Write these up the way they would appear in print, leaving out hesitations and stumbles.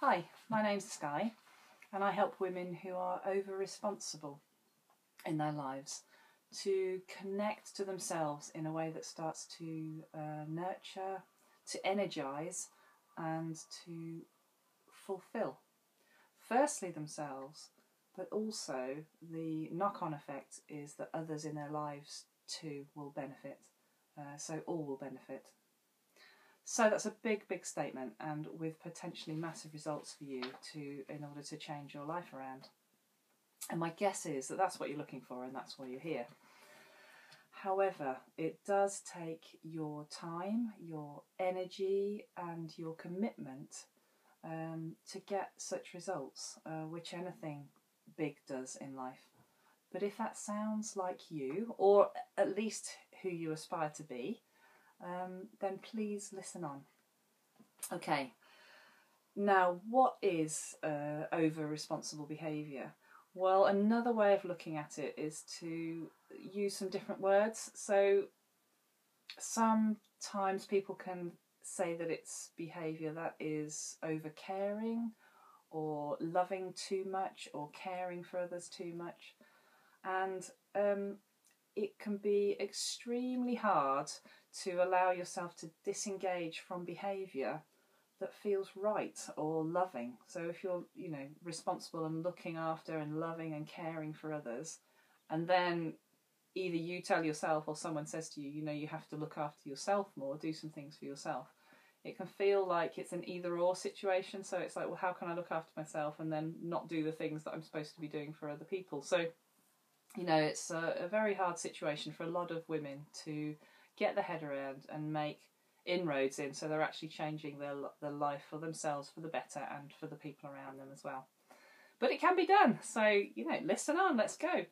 Hi, my name's Sky and I help women who are over-responsible in their lives to connect to themselves in a way that starts to nurture, to energise and to fulfil. Firstly themselves, but also the knock-on effect is that others in their lives too will benefit. So all will benefit. So that's a big, big statement, and with potentially massive results for you in order to change your life around. And my guess is that that's what you're looking for and that's why you're here. However, it does take your time, your energy and your commitment to get such results, which anything big does in life. But if that sounds like you, or at least who you aspire to be, then please listen on. Okay, now what is over-responsible behaviour? Well, another way of looking at it is to use some different words. So sometimes people can say that it's behaviour that is over-caring or loving too much or caring for others too much. And it can be extremely hard to allow yourself to disengage from behaviour that feels right or loving. So if you're, responsible and looking after and loving and caring for others, and then either you tell yourself or someone says to you, you have to look after yourself more, do some things for yourself, it can feel like it's an either-or situation. So it's like, well, how can I look after myself and then not do the things that I'm supposed to be doing for other people? So, it's a very hard situation for a lot of women to get their head around and make inroads in, so they're actually changing their life for themselves for the better and for the people around them as well. But it can be done, so listen on, let's go.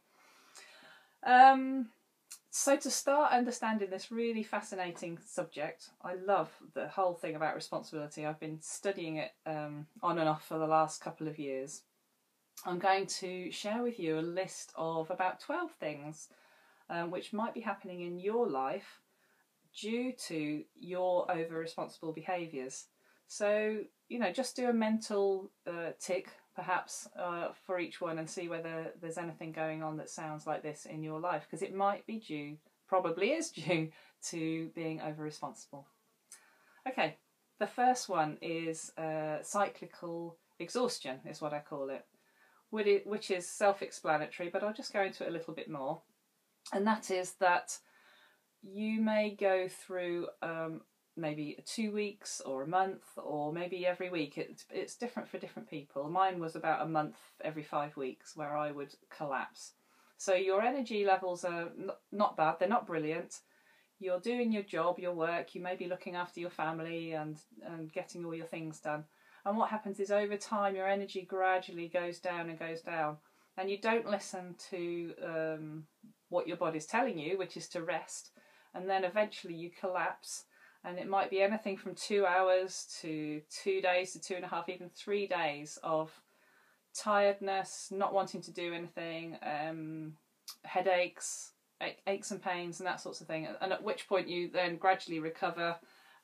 So to start understanding this really fascinating subject, I love the whole thing about responsibility. I've been studying it on and off for the last couple of years. I'm going to share with you a list of about 12 things which might be happening in your life due to your over-responsible behaviours. So, just do a mental tick, perhaps, for each one and see whether there's anything going on that sounds like this in your life, because it might be probably is due to being over-responsible. Okay, the first one is cyclical exhaustion, is what I call it, which is self-explanatory, but I'll just go into it a little bit more. And that is that you may go through maybe 2 weeks or a month or maybe every week. It's different for different people. Mine was about a month every 5 weeks where I would collapse. So your energy levels are not bad, they're not brilliant. You're doing your job, your work, you may be looking after your family and getting all your things done. And what happens is over time your energy gradually goes down and goes down. And you don't listen to what your body's telling you, which is to rest. And then eventually you collapse. And it might be anything from 2 hours to 2 days to 2.5, even 3 days of tiredness, not wanting to do anything, headaches, aches and pains and that sorts of thing. And at which point you then gradually recover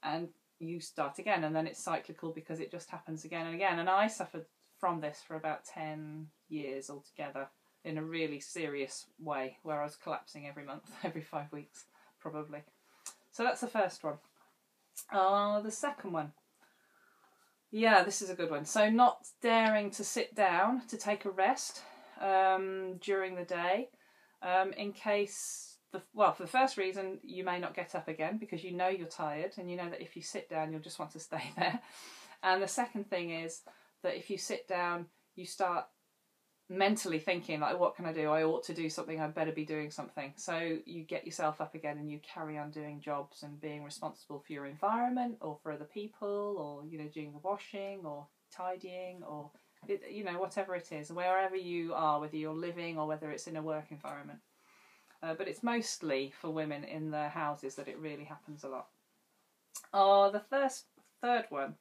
and you start again, and then it's cyclical because it just happens again and again. And I suffered from this for about 10 years altogether in a really serious way, where I was collapsing every month, every 5 weeks probably. So that's the first one. The second one, this is a good one. So not daring to sit down to take a rest during the day, in case for the first reason, you may not get up again because you're tired and you know that if you sit down you'll just want to stay there. And the second thing is that if you sit down you start mentally thinking like, what can I do? I ought to do something, I'd better be doing something. So you get yourself up again and you carry on doing jobs and being responsible for your environment or for other people, or doing the washing or tidying or whatever it is, wherever you are, whether you're living or whether it's in a work environment. But it's mostly for women in their houses that it really happens a lot. The third one.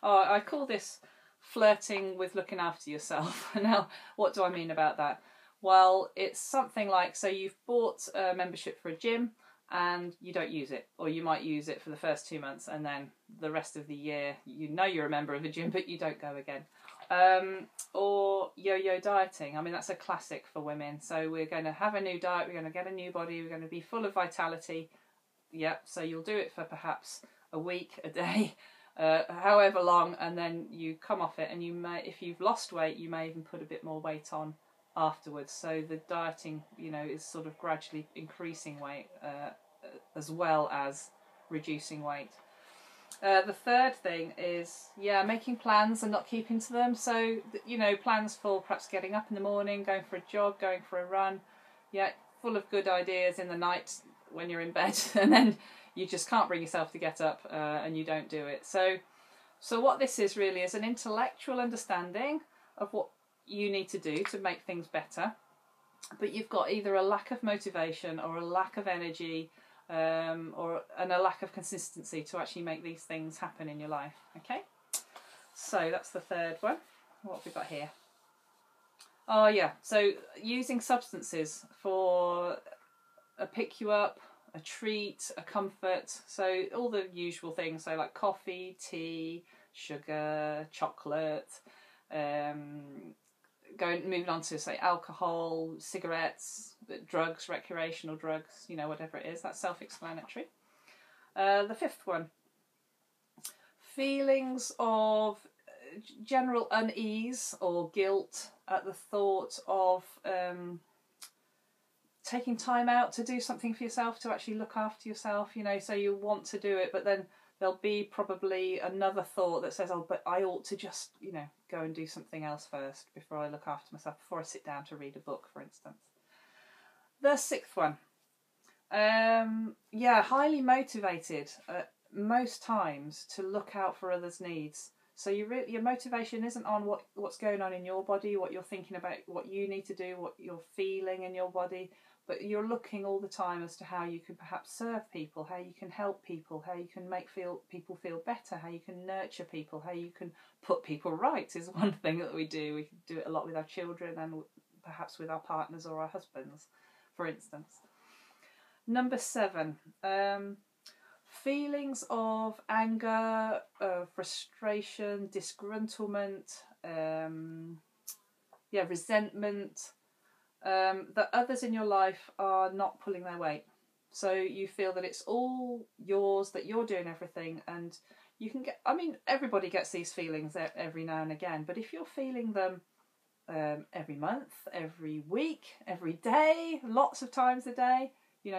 I call this flirting with looking after yourself. Now, what do I mean about that? Well, it's something like, so you've bought a membership for a gym, and you don't use it, or you might use it for the first 2 months, and then the rest of the year you're a member of a gym but you don't go again. Or yo-yo dieting. I mean, that's a classic for women. So we're going to have a new diet, we're going to get a new body, we're going to be full of vitality. Yep, so you'll do it for perhaps a week, a day, however long, and then you come off it, and you may, if you've lost weight, you may even put a bit more weight on afterwards. So the dieting, is sort of gradually increasing weight as well as reducing weight. The third thing is, making plans and not keeping to them. So, plans for perhaps getting up in the morning, going for a jog, going for a run. Yeah, full of good ideas in the night when you're in bed, and then you just can't bring yourself to get up and you don't do it. So what this is really is an intellectual understanding of what you need to do to make things better, but you've got either a lack of motivation or a lack of energy and a lack of consistency to actually make these things happen in your life. Okay, so that's the third one. What have we got here? Oh yeah, so using substances for a pick you up, a treat, a comfort, so all the usual things, so like coffee, tea, sugar, chocolate, moving on to, say, alcohol, cigarettes, drugs, recreational drugs, whatever it is. That's self-explanatory. The fifth one, feelings of general unease or guilt at the thought of taking time out to do something for yourself, to actually look after yourself, so you want to do it, but then there'll be probably another thought that says, oh, but I ought to just, go and do something else first before I look after myself, before I sit down to read a book, for instance. The sixth one, highly motivated most times to look out for others' needs. So your motivation isn't on what's going on in your body, what you're thinking about, what you need to do, what you're feeling in your body, but you're looking all the time as to how you can perhaps serve people, how you can help people, how you can make people feel better, how you can nurture people, how you can put people right is one thing that we do. We can do it a lot with our children and perhaps with our partners or our husbands, for instance. Number 7, feelings of anger, frustration, disgruntlement, resentment, that others in your life are not pulling their weight. So you feel that it's all yours, that you're doing everything, and you can get, everybody gets these feelings every now and again, but if you're feeling them every month, every week, every day, lots of times a day,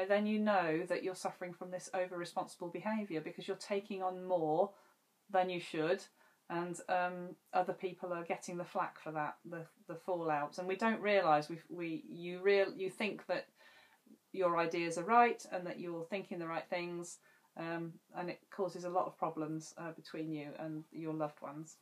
then you know that you're suffering from this over-responsible behaviour, because you're taking on more than you should, and other people are getting the flack for that, the fallouts, and we don't realise you think that your ideas are right and that you're thinking the right things, and it causes a lot of problems between you and your loved ones.